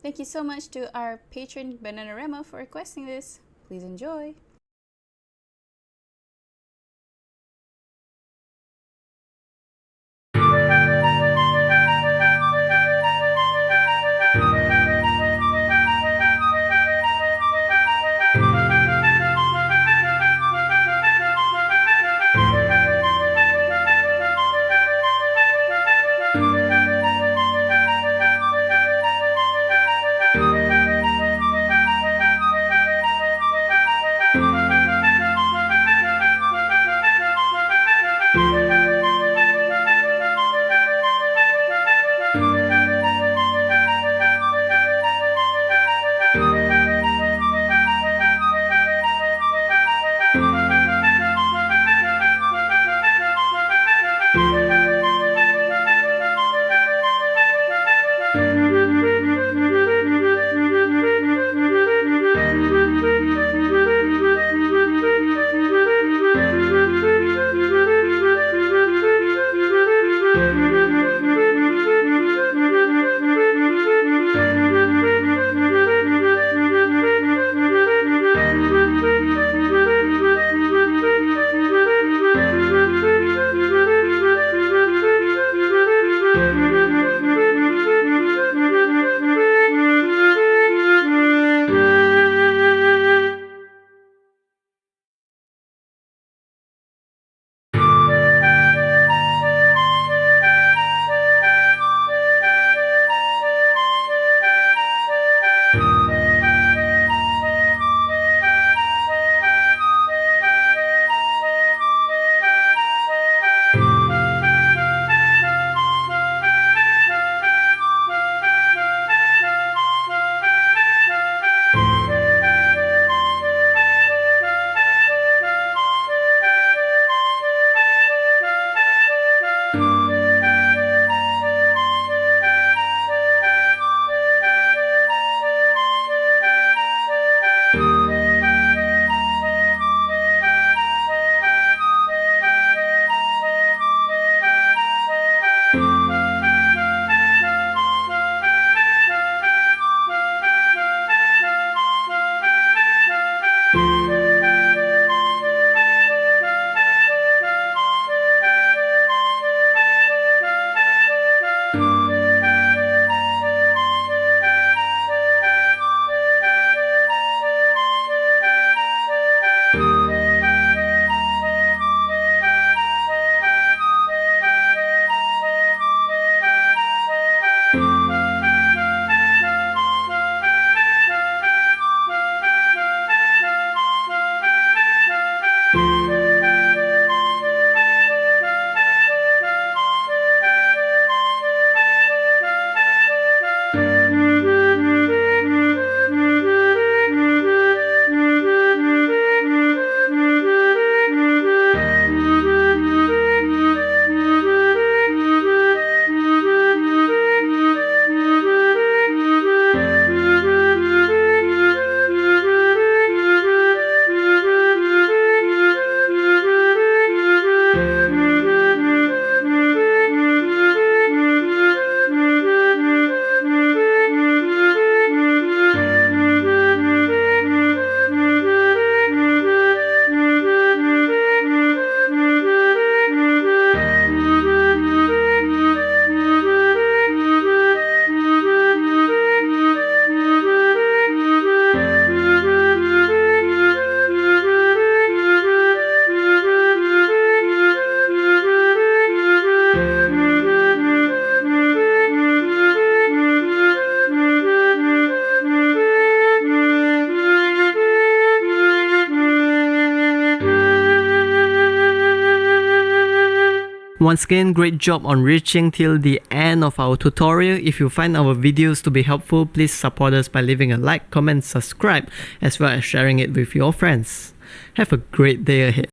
Thank you so much to our patron Bananarema for requesting this. Please enjoy. Once again, great job on reaching till the end of our tutorial. If you find our videos to be helpful, please support us by leaving a like, comment, subscribe, as well as sharing it with your friends. Have a great day ahead.